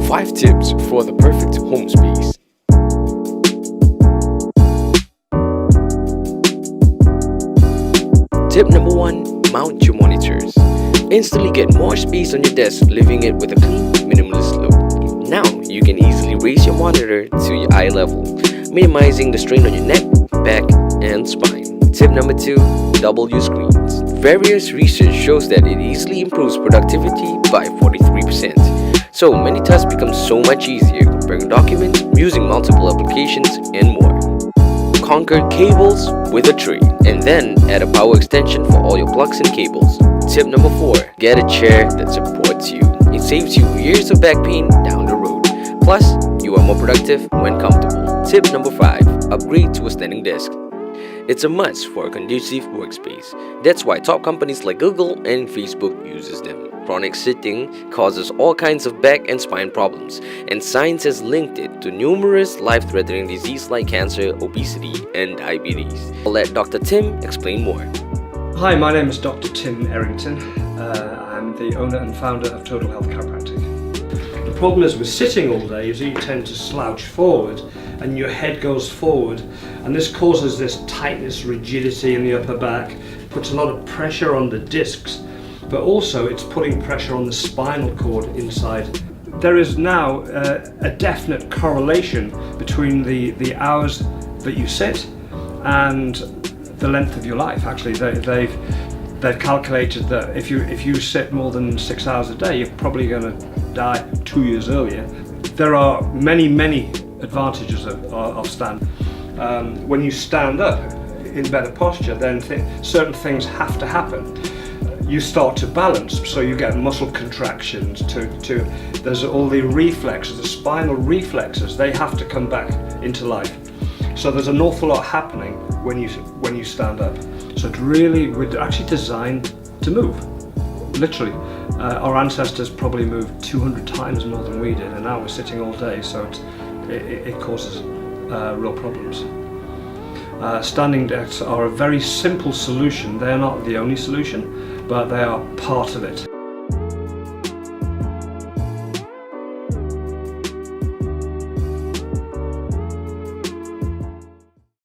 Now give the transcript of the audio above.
5 tips for the perfect home space. Tip number 1, mount your monitors. Instantly get more space on your desk, leaving it with a clean, minimalist look. Now you can easily raise your monitor to your eye level, minimizing the strain on your neck, back, and spine. Tip number 2, double your screens. Various research shows that it easily improves productivity by 43%. So many tasks become so much easier, comparing documents, using multiple applications, and more. Conquer cables with a tray, and then add a power extension for all your plugs and cables. Tip number 4, get a chair that supports you. It saves you years of back pain down the road. Plus, you are more productive when comfortable. Tip number 5, upgrade to a standing desk. It's a must for a conducive workspace. That's why top companies like Google and Facebook uses them. Chronic sitting causes all kinds of back and spine problems, and science has linked it to numerous life-threatening diseases like cancer, obesity, and diabetes. I'll let Dr. Tim explain more. Hi, my name is Dr. Tim Errington. I'm the owner and founder of Total Health Chiropractic. The problem is with sitting all day is you tend to slouch forward and your head goes forward, and this causes this tightness, rigidity in the upper back, puts a lot of pressure on the discs, but also it's putting pressure on the spinal cord inside. There is now a definite correlation between the hours that you sit and the length of your life. Actually, they've calculated that if you sit more than 6 hours a day, you're probably going to die 2 years earlier. There are many advantages of stand. When you stand up in better posture, then certain things have to happen. You start to balance, so you get muscle contractions. There's all the reflexes, the spinal reflexes. They have to come back into life. So there's an awful lot happening when you stand up. So we're actually designed to move. Literally, our ancestors probably moved 200 times more than we did, and now we're sitting all day. So it causes real problems. Standing desks are a very simple solution. They're not the only solution, but they are part of it.